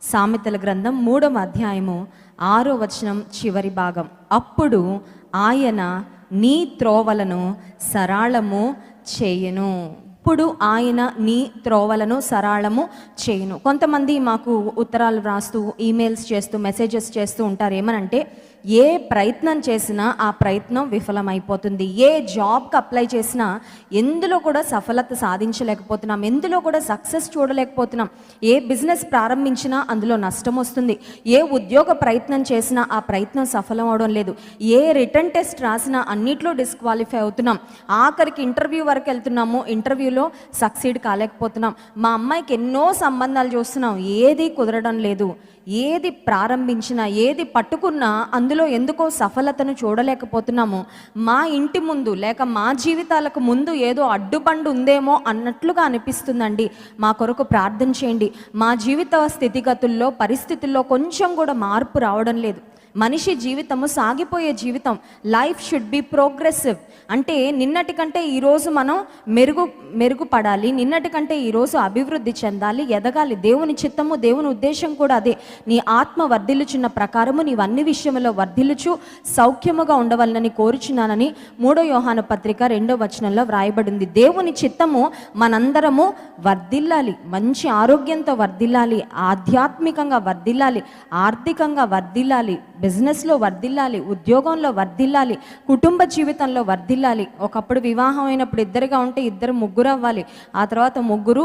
సామెతల గ్రంథం 3వ అధ్యాయము 6వ వచనం చివరి భాగం. అప్పుడు ఆయన నీ త్రోవలను సరళము చేయను. ఇప్పుడు ఆయన నీ త్రోవలను సరళము చేయను. కొంతమంది మాకు ఉత్తరాలు రాస్తూ, ఈమెయిల్స్ చేస్తూ, మెసేజెస్ చేస్తూ ఉంటారు. ఏమనంటే, ఏ ప్రయత్నం చేసినా ఆ ప్రయత్నం విఫలమైపోతుంది. ఏ జాబ్కి అప్లై చేసినా ఎందులో కూడా సఫలత సాధించలేకపోతున్నాం, ఎందులో కూడా సక్సెస్ చూడలేకపోతున్నాం. ఏ బిజినెస్ ప్రారంభించినా అందులో నష్టం వస్తుంది. ఏ ఉద్యోగ ప్రయత్నం చేసినా ఆ ప్రయత్నం సఫలం అవడం లేదు. ఏ రిటర్న్ టెస్ట్ రాసినా అన్నిట్లో డిస్క్వాలిఫై అవుతున్నాం. ఆఖరికి ఇంటర్వ్యూ వరకు వెళ్తున్నాము, ఇంటర్వ్యూలో సక్సీడ్ కాలేకపోతున్నాం. మా అమ్మాయికి ఎన్నో సంబంధాలు చూస్తున్నాం, ఏది కుదరడం లేదు. ఏది ప్రారంభించినా, ఏది పట్టుకున్నా అందులో ఎందుకో సఫలతను చూడలేకపోతున్నాము. మా ఇంటి ముందు లేక మా జీవితాలకు ముందు ఏదో అడ్డుబండు ఉందేమో అన్నట్లుగా అనిపిస్తుందండి. మా కొరకు ప్రార్థన చేయండి. మా జీవిత స్థితిగతుల్లో, పరిస్థితుల్లో కొంచెం కూడా మార్పు రావడం లేదు. మనిషి జీవితము సాగిపోయే జీవితం. Life should be progressive. అంటే నిన్నటి కంటే ఈరోజు మనం మెరుగుపడాలి, నిన్నటి కంటే ఈరోజు అభివృద్ధి చెందాలి, ఎదగాలి. దేవుని చిత్తము, దేవుని ఉద్దేశం కూడా అదే. నీ ఆత్మ వర్ధిల్లుచున్న ప్రకారము నీవు అన్ని విషయంలో వర్ధిల్లుచు సౌఖ్యముగా ఉండవలనని కోరుచున్నానని 3వ యోహాను పత్రిక 2వ వచనంలో వ్రాయబడింది. దేవుని చిత్తము మనందరము వర్ధిల్లాలి, మంచి ఆరోగ్యంతో వర్ధిల్లాలి, ఆధ్యాత్మికంగా వర్ధిల్లాలి, ఆర్థికంగా వర్ధిల్లాలి, బిజినెస్లో వర్ధిల్లాలి, ఉద్యోగంలో వర్ధిల్లాలి, కుటుంబ జీవితంలో వర్ధిల్లాలి. ఒకప్పుడు వివాహం అయినప్పుడు ఇద్దరుగా ఉంటే ఇద్దరు ముగ్గురు అవ్వాలి, ఆ తర్వాత ముగ్గురు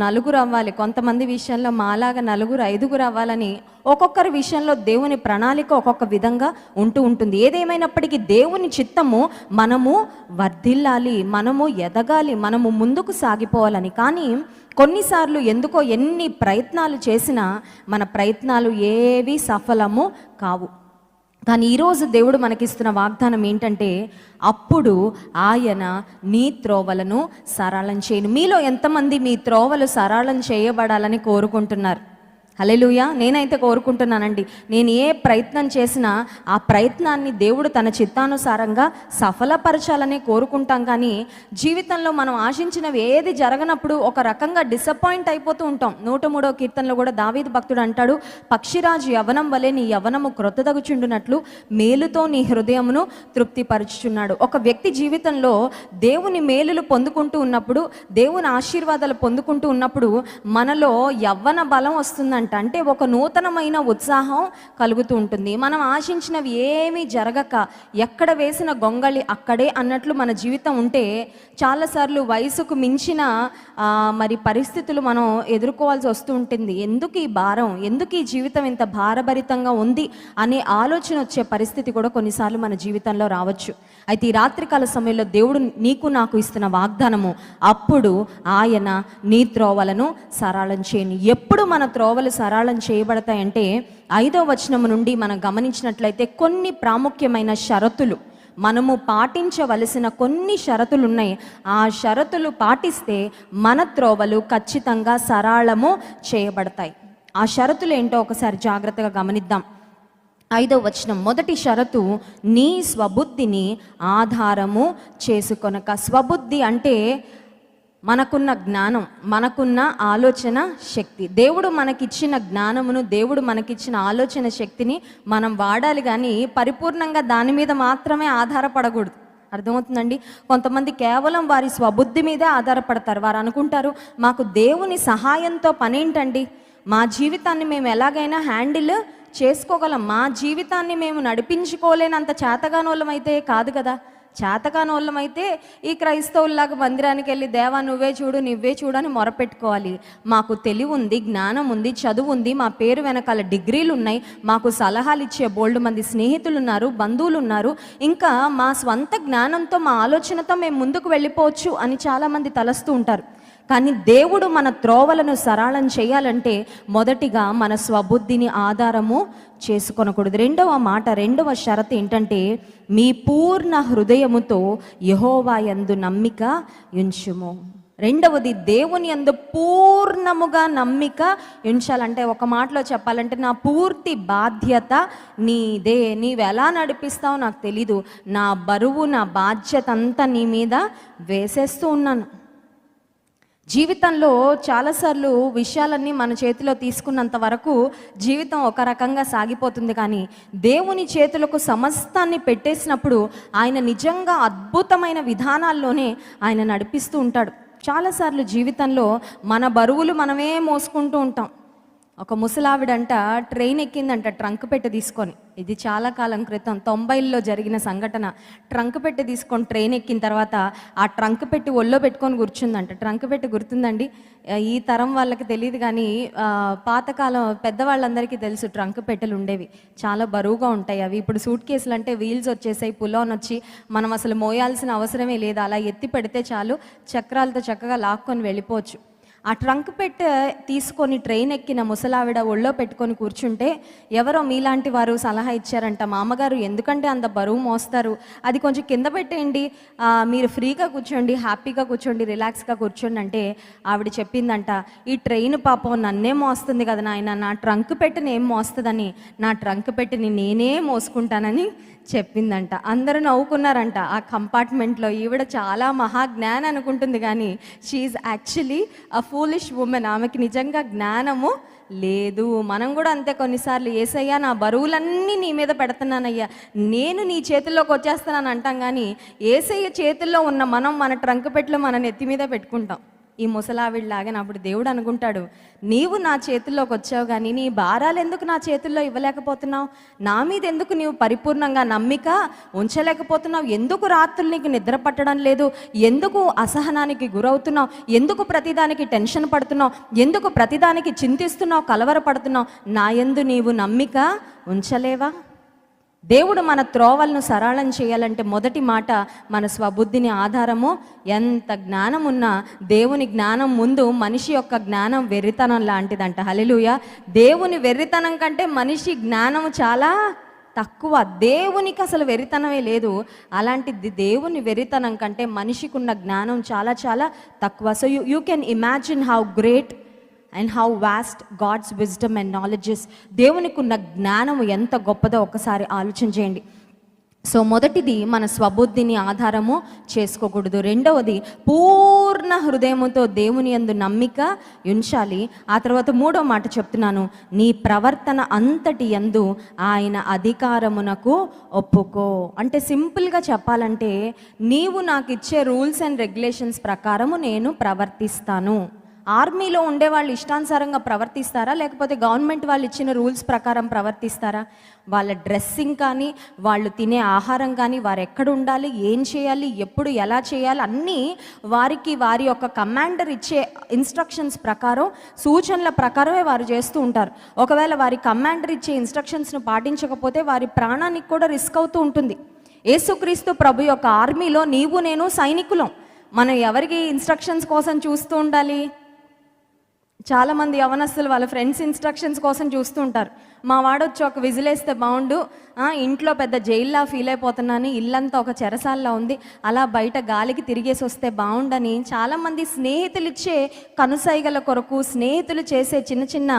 నలుగురు అవ్వాలి. కొంతమంది విషయంలో మాలాగా నలుగురు ఐదుగురు అవ్వాలని ఒక్కొక్కరి విషయంలో దేవుని ప్రణాళిక ఒక్కొక్క విధంగా ఉంటుంది. ఏదేమైనప్పటికీ దేవుని చిత్తము మనము వర్ధిల్లాలి, మనము ఎదగాలి, మనము ముందుకు సాగిపోవాలని. కానీ కొన్నిసార్లు ఎందుకో ఎన్ని ప్రయత్నాలు చేసినా మన ప్రయత్నాలు ఏవి సఫలము కావు. కానీ ఈరోజు దేవుడు మనకిస్తున్న వాగ్దానం ఏంటంటే, అప్పుడు ఆయన నీ త్రోవలను సరళం చేయను. మీలో ఎంతమంది మీ త్రోవలు సరళం చేయబడాలని కోరుకుంటున్నారు? హల్లెలూయా. నేనైతే కోరుకుంటున్నానండి. నేను ఏ ప్రయత్నం చేసినా ఆ ప్రయత్నాన్ని దేవుడు తన చిత్తానుసారంగా సఫలపరచాలని కోరుకుంటాం. కానీ జీవితంలో మనం ఆశించినవి ఏది జరగనప్పుడు ఒక రకంగా డిసప్పాయింట్ అయిపోతూ ఉంటాం. 103వ కీర్తనలో కూడా దావీదు భక్తుడు అంటాడు, పక్షిరాజు యవనం వలె నీ యవనము క్రొత్తదగుచుండునట్లు మేలుతో నీ హృదయమును తృప్తిపరచుచున్నాడు. ఒక వ్యక్తి జీవితంలో దేవుని మేలులు పొందుకుంటూ ఉన్నప్పుడు, దేవుని ఆశీర్వాదాలు పొందుకుంటూ ఉన్నప్పుడు మనలో యవ్వన బలం వస్తుందంట. అంటే ఒక నూతనమైన ఉత్సాహం కలుగుతూ ఉంటుంది. మనం ఆశించినవి ఏమీ జరగక ఎక్కడ వేసిన గొంగళి అక్కడే అన్నట్లు మన జీవితం ఉంటే, చాలాసార్లు వయసుకు మించిన మరి పరిస్థితులు మనం ఎదుర్కోవాల్సి వస్తూ ఉంటుంది. ఎందుకు ఈ భారం, ఎందుకు ఈ జీవితం ఇంత భారభరితంగా ఉంది అనే ఆలోచన వచ్చే పరిస్థితి కూడా కొన్నిసార్లు మన జీవితంలో రావచ్చు. అయితే ఈ రాత్రికాల సమయంలో దేవుడు నీకు నాకు ఇస్తున్న వాగ్దానము, అప్పుడు ఆయన నీ త్రోవలను సరళం చేయను. ఎప్పుడు మన త్రోవలు సరళం చేయబడతాయంటే 5వ వచనం నుండి మనం గమనించినట్లయితే కొన్ని ప్రాముఖ్యమైన షరతులు, మనము పాటించవలసిన కొన్ని షరతులు ఉన్నాయి. ఆ షరతులు పాటిస్తే మన త్రోవలు ఖచ్చితంగా సరళము చేయబడతాయి. ఆ షరతులు ఏంటో ఒకసారి జాగ్రత్తగా గమనిద్దాం. 5వ వచనం, మొదటి షరతు, నీ స్వబుద్ధిని ఆధారము చేసుకొనక. స్వబుద్ధి అంటే మనకున్న జ్ఞానం, మనకున్న ఆలోచన శక్తి. దేవుడు మనకిచ్చిన జ్ఞానమును, దేవుడు మనకిచ్చిన ఆలోచన శక్తిని మనం వాడాలి, కానీ పరిపూర్ణంగా దాని మీద మాత్రమే ఆధారపడకూడదు. అర్థమవుతుందండి? కొంతమంది కేవలం వారి స్వబుద్ధి మీదే ఆధారపడతారు. వారు అనుకుంటారు, మాకు దేవుని సహాయంతో పనేంటండి, మా జీవితాన్ని మేము ఎలాగైనా హ్యాండిల్ చేసుకోగలం, మా జీవితాన్ని మేము నడిపించుకోలేనంత చేతగానోళ్ళం అయితే కాదు కదా. చేతకానోళ్ళం అయితే ఈ క్రైస్తవుల్లాగా మందిరానికి వెళ్ళి, దేవా నువ్వే చూడు, నువ్వే చూడు అని మొరపెట్టుకోవాలి. మాకు తెలివి ఉంది, జ్ఞానం ఉంది, చదువు ఉంది, మా పేరు వెనకాల డిగ్రీలు ఉన్నాయి, మాకు సలహాలు ఇచ్చే బోల్డ్ మంది స్నేహితులు ఉన్నారు, బంధువులు ఉన్నారు, ఇంకా మా స్వంత జ్ఞానంతో, మా ఆలోచనతో మేము ముందుకు వెళ్ళిపోవచ్చు అని చాలామంది తలస్తూ ఉంటారు. కానీ దేవుడు మన త్రోవలను సరళం చేయాలంటే మొదటిగా మన స్వబుద్ధిని ఆధారము చేసుకొనకూడదు. రెండవ షరతు ఏంటంటే, మీ పూర్ణ హృదయముతో యెహోవా యందు నమ్మిక ఉంచుము. రెండవది, దేవుని యందు పూర్ణముగా నమ్మిక ఉంచాలంటే, ఒక మాటలో చెప్పాలంటే, నా పూర్తి బాధ్యత నీదే, నీవు ఎలా నడిపిస్తావో నాకు తెలీదు, నా బరువు, నా బాధ్యత అంతా నీ మీద వేసేస్తూ ఉన్నాను. జీవితంలో చాలాసార్లు విషయాలన్నీ మన చేతిలో తీసుకున్నంత వరకు జీవితం ఒక రకంగా సాగిపోతుంది, కానీ దేవుని చేతులకు సమస్తాన్ని పెట్టేసినప్పుడు ఆయన నిజంగా అద్భుతమైన విధానాల్లోనే ఆయన నడిపిస్తూ ఉంటాడు. చాలాసార్లు జీవితంలో మన బరువులు మనమే మోసుకుంటూ ఉంటాం. ఒక ముసలావిడంట ట్రైన్ ఎక్కిందంట ట్రంక్ పెట్టి తీసుకొని. ఇది చాలా కాలం క్రితం 90ల్లో జరిగిన సంఘటన. ట్రంక్ పెట్టి తీసుకొని ట్రైన్ ఎక్కిన తర్వాత ఆ ట్రంక్ పెట్టి ఒళ్ళో పెట్టుకొని కూర్చుందంట. ట్రంక్ పెట్టి గుర్తుందండి, ఈ తరం వాళ్ళకి తెలియదు కానీ పాతకాలం పెద్దవాళ్ళందరికీ తెలుసు ట్రంక్ పెట్టెలు ఉండేవి, చాలా బరువుగా ఉంటాయి అవి. ఇప్పుడు సూట్ కేసులు అంటే వీల్స్ వచ్చేసాయి, పులోన్ వచ్చి మనం అసలు మోయాల్సిన అవసరమే లేదు, అలా ఎత్తి పెడితే చాలు చక్రాలతో చక్కగా లాక్కొని వెళ్ళిపోవచ్చు. ఆ ట్రంక్ పెట్టె తీసుకొని ట్రైన్ ఎక్కిన ముసలావిడ ఒళ్ళో పెట్టుకొని కూర్చుంటే ఎవరో మీలాంటి వారు సలహా ఇచ్చారంట, మామగారు ఎందుకంటే అంత బరువు మోస్తారు, అది కొంచెం కింద పెట్టేయండి, మీరు ఫ్రీగా కూర్చోండి, హ్యాపీగా కూర్చోండి, రిలాక్స్గా కూర్చోండి అంటే ఆవిడ చెప్పిందంట, ఈ ట్రైన్ పాపం నన్నే మోస్తుంది కదా నాయన, నా ట్రంక్ పెట్టెని ఏం మోస్తుందని నా ట్రంక్ పెట్టెని నేనే మోసుకుంటానని చెప్పిందంట. అందరూ నవ్వుకున్నారంట ఆ కంపార్ట్మెంట్లో. ఈవిడ చాలా మహాజ్ఞాని అనుకుంటుంది కానీ she actually a foolish woman. ఆమెకి నిజంగా జ్ఞానము లేదు. మనం కూడా అంతే, కొన్నిసార్లు యేసయ్యా నా బరువులన్నీ నీ మీద పెడుతున్నానయ్యా, నేను నీ చేతుల్లోకి వచ్చేస్తానని అంటాం, కానీ యేసయ్య చేతుల్లో ఉన్న మనం మన ట్రంక్ పెట్టెలో మన నెత్తి మీద పెట్టుకుంటాం. ఈ ముసలావిడిలాగా అప్పుడు దేవుడు అనుకుంటాడు, నీవు నా చేతుల్లోకి వచ్చావు కానీ నీ భారాలు ఎందుకు నా చేతుల్లో ఇవ్వలేకపోతున్నావు, నా మీద ఎందుకు నీవు పరిపూర్ణంగా నమ్మిక ఉంచలేకపోతున్నావు, ఎందుకు రాత్రులు నీకు నిద్ర పట్టడం లేదు, ఎందుకు అసహనానికి గురవుతున్నావు, ఎందుకు ప్రతిదానికి టెన్షన్ పడుతున్నావు, ఎందుకు ప్రతిదానికి చింతిస్తున్నావు, కలవరపడుతున్నావు, నా యందు నీవు నమ్మిక ఉంచలేవా? దేవుడు మన త్రోవలను సరళం చేయాలంటే మొదటి మాట మన స్వబుద్ధిని ఆధారము. ఎంత జ్ఞానం ఉన్నా దేవుని జ్ఞానం ముందు మనిషి యొక్క జ్ఞానం వెర్రితనం లాంటిదంట. హల్లెలూయా. దేవుని వెర్రితనం కంటే మనిషి జ్ఞానం చాలా తక్కువ. దేవునికి అసలు వెర్రితనమే లేదు, అలాంటిది దేవుని వెర్రితనం కంటే మనిషికి ఉన్న జ్ఞానం చాలా చాలా తక్కువ. So you can imagine how great and how vast god's wisdom and knowledges. దేవునికి ఉన్న జ్ఞానము ఎంత గొప్పదో ఒకసారి ఆలోచన చేయండి. సో మొదటిది మన స్వబుద్ధిని ఆధారము చేసుకోకూడదు. రెండవది పూర్ణ హృదయముతో దేవుని యందు నమ్మిక ఉంచాలి. ఆ తర్వాత మూడో మాట చెప్తున్నాను, నీ ప్రవర్తన అంతటి యందు ఆయన అధికారమునకు ఒప్పుకో. అంటే సింపుల్గా చెప్పాలంటే నీవు నాకు ఇచ్చే రూల్స్ అండ్ రెగ్యులేషన్స్ ప్రకారము నేను ప్రవర్తిస్తాను. ఆర్మీలో ఉండే వాళ్ళు ఇష్టానుసారంగా ప్రవర్తిస్తారా, లేకపోతే గవర్నమెంట్ వాళ్ళు ఇచ్చిన రూల్స్ ప్రకారం ప్రవర్తిస్తారా? వాళ్ళ డ్రెస్సింగ్ కానీ, వాళ్ళు తినే ఆహారం కానీ, వారు ఎక్కడ ఉండాలి, ఏం చేయాలి, ఎప్పుడు ఎలా చేయాలి, అన్నీ వారికి వారి యొక్క కమాండర్ ఇచ్చే ఇన్స్ట్రక్షన్స్ ప్రకారం, సూచనల ప్రకారమే వారు చేస్తూ ఉంటారు. ఒకవేళ వారి కమాండర్ ఇచ్చే ఇన్స్ట్రక్షన్స్ను పాటించకపోతే వారి ప్రాణానికి కూడా రిస్క్ అవుతూ ఉంటుంది. యేసుక్రీస్తు ప్రభు యొక్క ఆర్మీలో నీవు నేను సైనికులం. మనం ఎవరికి ఇన్స్ట్రక్షన్స్ కోసం చూస్తూ ఉండాలి? చాలామంది యవనస్తులు వాళ్ళ ఫ్రెండ్స్ ఇన్స్ట్రక్షన్స్ కోసం చూస్తూ ఉంటారు. మా వాడొచ్చి ఒక విజిలేస్తే బాగుండు, ఇంట్లో పెద్ద జైల్లా ఫీల్ అయిపోతున్నాను, ఇల్లంతా ఒక చెరసాల్లా ఉంది, అలా బయట గాలికి తిరిగేసి వస్తే బాగుండని చాలామంది స్నేహితులు ఇచ్చే కనుసైగల కొరకు, స్నేహితులు చేసే చిన్న చిన్న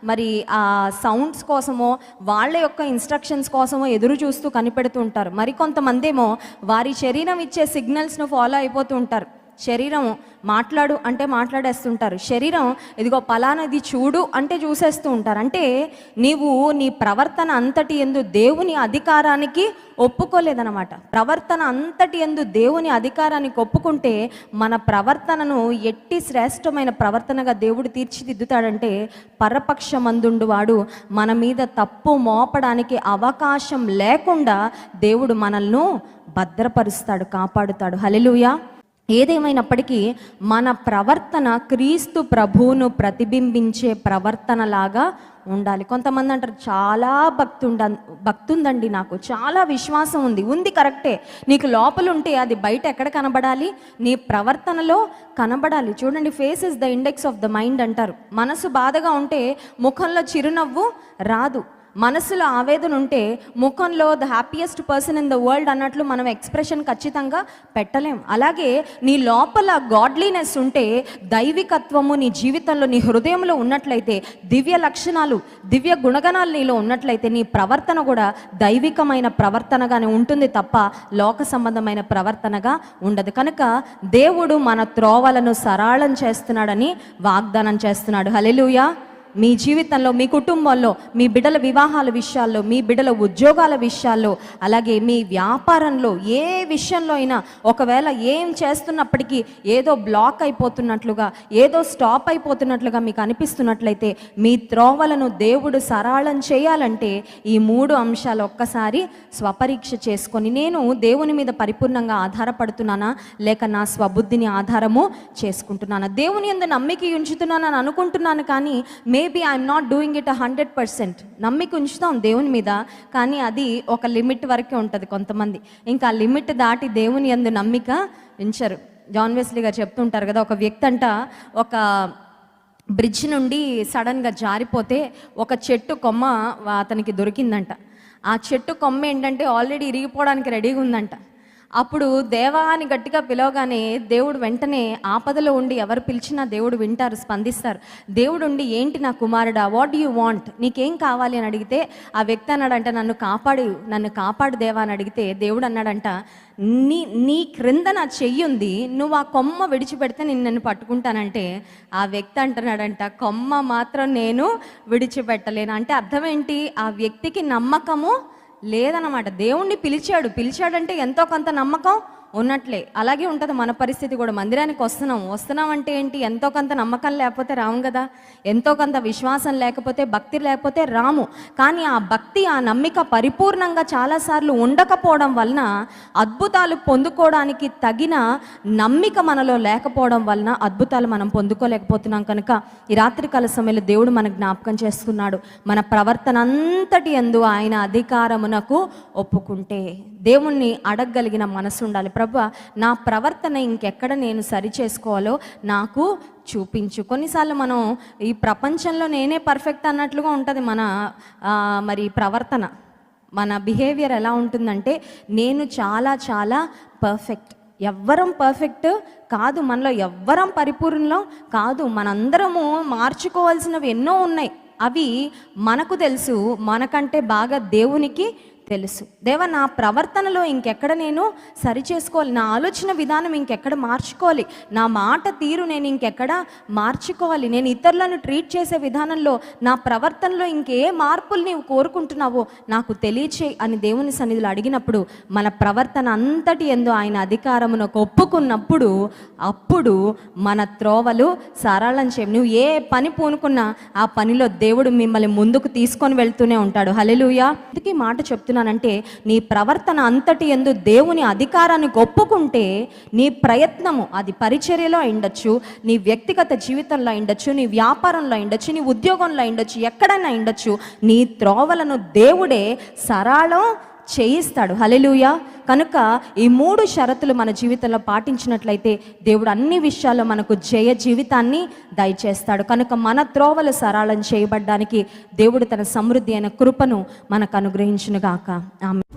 మరి ఆ సౌండ్స్ కోసమో, వాళ్ళ యొక్క ఇన్స్ట్రక్షన్స్ కోసమో ఎదురు చూస్తూ కనిపెడుతూ ఉంటారు. మరికొంతమంది ఏమో వారి శరీరం ఇచ్చే సిగ్నల్స్ను ఫాలో అయిపోతూ ఉంటారు. శరీరం మాట్లాడు అంటే మాట్లాడేస్తుంటారు, శరీరం ఇదిగో పలానది చూడు అంటే చూసేస్తూ ఉంటారు. అంటే నీవు నీ ప్రవర్తన అంతటి యందు దేవుని అధికారానికి ఒప్పుకోలేదన్నమాట. ప్రవర్తన అంతటి యందు దేవుని అధికారానికి ఒప్పుకుంటే మన ప్రవర్తనను ఎట్టి శ్రేష్టమైన ప్రవర్తనగా దేవుడు తీర్చిదిద్దుతాడంటే పరపక్షమందుండు వాడు మన మీద తప్పు మోపడానికి అవకాశం లేకుండా దేవుడు మనల్ని భద్రపరుస్తాడు, కాపాడుతాడు. హల్లెలూయా. ఏదేమైనప్పటికీ మన ప్రవర్తన క్రీస్తు ప్రభువును ప్రతిబింబించే ప్రవర్తనలాగా ఉండాలి. కొంతమంది అంటారు, చాలా భక్తి ఉందండి, నాకు చాలా విశ్వాసం ఉంది కరెక్టే, నీకు లోపల ఉంటే అది బయట ఎక్కడ కనబడాలి? నీ ప్రవర్తనలో కనబడాలి. చూడండి, face is the index of the mind అంటారు. మనసు బాధగా ఉంటే ముఖంలో చిరునవ్వు రాదు. మనసులో ఆవేదన ఉంటే ముఖంలో the happiest person in the world అన్నట్లు మనం ఎక్స్ప్రెషన్ ఖచ్చితంగా పెట్టలేం. అలాగే నీ లోపల గాడ్లీనెస్ ఉంటే, దైవికత్వము నీ జీవితంలో నీ హృదయంలో ఉన్నట్లయితే, దివ్య లక్షణాలు దివ్య గుణగణాలు నీలో ఉన్నట్లయితే నీ ప్రవర్తన కూడా దైవికమైన ప్రవర్తనగానే ఉంటుంది తప్ప లోక సంబంధమైన ప్రవర్తనగా ఉండదు. కనుక దేవుడు మన త్రోవలను సరళం చేస్తున్నాడని వాగ్దానం చేస్తున్నాడు. హల్లెలూయా. మీ జీవితంలో, మీ కుటుంబంలో, మీ బిడ్డల వివాహాల విషయాల్లో, మీ బిడ్డల ఉద్యోగాల విషయాల్లో, అలాగే మీ వ్యాపారంలో ఏ విషయంలో అయినా ఒకవేళ ఏం చేస్తున్నప్పటికీ ఏదో బ్లాక్ అయిపోతున్నట్లుగా, ఏదో స్టాప్ అయిపోతున్నట్లుగా మీకు అనిపిస్తున్నట్లయితే, మీ త్రోవలను దేవుడు సరళం చేయాలంటే ఈ 3 అంశాలు ఒక్కసారి స్వపరీక్ష చేసుకొని, నేను దేవుని మీద పరిపూర్ణంగా ఆధారపడుతున్నానా లేక నా స్వబుద్ధిని ఆధారము చేసుకుంటున్నానా, దేవుని యందు నమ్మిక ఉంచుతున్నానని అనుకుంటున్నాను కానీ maybe I'm not doing it 100%. నమ్మిక ఉంచుతాం దేవుని మీద, కానీ అది ఒక లిమిట్ వరకే ఉంటుంది. కొంతమంది ఇంకా ఆ లిమిట్ దాటి దేవుని యందు నమ్మిక ఉంచరు. జాన్ వెస్లీ గారు చెప్తుంటారు కదా, ఒక వ్యక్తి అంట ఒక బ్రిడ్జ్ నుండి సడన్గా జారిపోతే ఒక చెట్టు కొమ్మ అతనికి దొరికిందంట. ఆ చెట్టు కొమ్మ ఏంటంటే ఆల్రెడీ ఇరిగిపోవడానికి రెడీగా ఉందంట. అప్పుడు దేవా అని గట్టిగా పిలవగానే దేవుడు వెంటనే ఆపదలో ఉండి ఎవరు పిలిచినా దేవుడు వింటారు, స్పందిస్తారు. దేవుడు ఉండి, ఏంటి నా కుమారుడా, వాట్ డూ యూ వాంట్, నీకేం కావాలి అని అడిగితే ఆ వ్యక్తి అన్నాడంట, నన్ను కాపాడు దేవా అని అడిగితే దేవుడు అన్నాడంట, నీ క్రింద నా చెయ్యుంది, నువ్వు ఆ కొమ్మ విడిచిపెడితే నన్ను పట్టుకుంటానంటే ఆ వ్యక్తి అంటున్నాడంట, కొమ్మ మాత్రం నేను విడిచిపెట్టలేను. అంటే అర్థం ఏంటి? ఆ వ్యక్తికి నమ్మకము లేదన్నమాట. దేవుణ్ణి పిలిచాడంటే ఎంతో కొంత నమ్మకం ఉన్నట్లే. అలాగే ఉంటుంది మన పరిస్థితి కూడా. మందిరానికి వస్తున్నాం అంటే ఏంటి? ఎంతో కొంత నమ్మకం లేకపోతే రాము కదా, ఎంతో కొంత విశ్వాసం లేకపోతే, భక్తి లేకపోతే రాము. కానీ ఆ భక్తి, ఆ నమ్మిక పరిపూర్ణంగా చాలాసార్లు ఉండకపోవడం వలన, అద్భుతాలు పొందుకోవడానికి తగిన నమ్మిక మనలో లేకపోవడం వలన అద్భుతాలు మనం పొందుకోలేకపోతున్నాం. కనుక ఈ రాత్రికాల సమయంలో దేవుడు మనకు జ్ఞాపకం చేస్తున్నాడు, మన ప్రవర్తన అంతటి యందు ఆయన అధికారమునకు ఒప్పుకుంటే దేవుణ్ణి అడగగలిగిన మనసు ఉండాలి. ప్రభువా, నా ప్రవర్తన ఇంకెక్కడ నేను సరి చేసుకోవాలో నాకు చూపించు. కొన్నిసార్లు మనం ఈ ప్రపంచంలో నేనే పర్ఫెక్ట్ అన్నట్లుగా ఉంటుంది మన మరి ప్రవర్తన, మన బిహేవియర్ ఎలా ఉంటుందంటే, నేను చాలా చాలా పర్ఫెక్ట్. ఎవ్వరం పర్ఫెక్ట్ కాదు, మనలో ఎవ్వరం పరిపూర్ణలో కాదు. మనందరము మార్చుకోవాల్సినవి ఎన్నో ఉన్నాయి. అవి మనకు తెలుసు, మనకంటే బాగా దేవునికి తెలుసు. దేవా, నా ప్రవర్తనలో ఇంకెక్కడ నేను సరి చేసుకోవాలి, నా ఆలోచన విధానం ఇంకెక్కడ మార్చుకోవాలి, నా మాట తీరు నేను ఇంకెక్కడ మార్చుకోవాలి, నేను ఇతరులను ట్రీట్ చేసే విధానంలో, నా ప్రవర్తనలో ఇంకే మార్పులు నీవు కోరుకుంటున్నావో నాకు తెలియచేయి అని దేవుని సన్నిధిలో అడిగినప్పుడు, మన ప్రవర్తన అంతటి యందు ఆయన అధికారమునకు ఒప్పుకున్నప్పుడు అప్పుడు మన త్రోవలు సరళం చేయి. నువ్వు ఏ పని పూనుకున్నా ఆ పనిలో దేవుడు మిమ్మల్ని ముందుకు తీసుకొని వెళ్తూనే ఉంటాడు. హల్లెలూయా. అందుకే ఈ మాట చెప్తున్నానంటే, నీ ప్రవర్తన అంతటి యందు దేవుని అధికారాన్ని ఒప్పుకుంటే నీ ప్రయత్నము అది పరిచర్యలో ఉండొచ్చు, నీ వ్యక్తిగత జీవితంలో ఉండొచ్చు, నీ వ్యాపారంలో ఉండొచ్చు, నీ ఉద్యోగంలో ఉండొచ్చు, ఎక్కడైనా ఉండొచ్చు, నీ త్రోవలను దేవుడే సరళం చేయిస్తాడు. హల్లెలూయా. కనుక ఈ 3 షరతులు మన జీవితంలో పాటించినట్లయితే దేవుడు అన్ని విషయాల్లో మనకు జయ జీవితాన్ని దయచేస్తాడు. కనుక మన త్రోవలు సరళం చేయబడ్డానికి దేవుడు తన సమృద్ధి అయిన కృపను మనకు అనుగ్రహించునుగాక. ఆమేన్.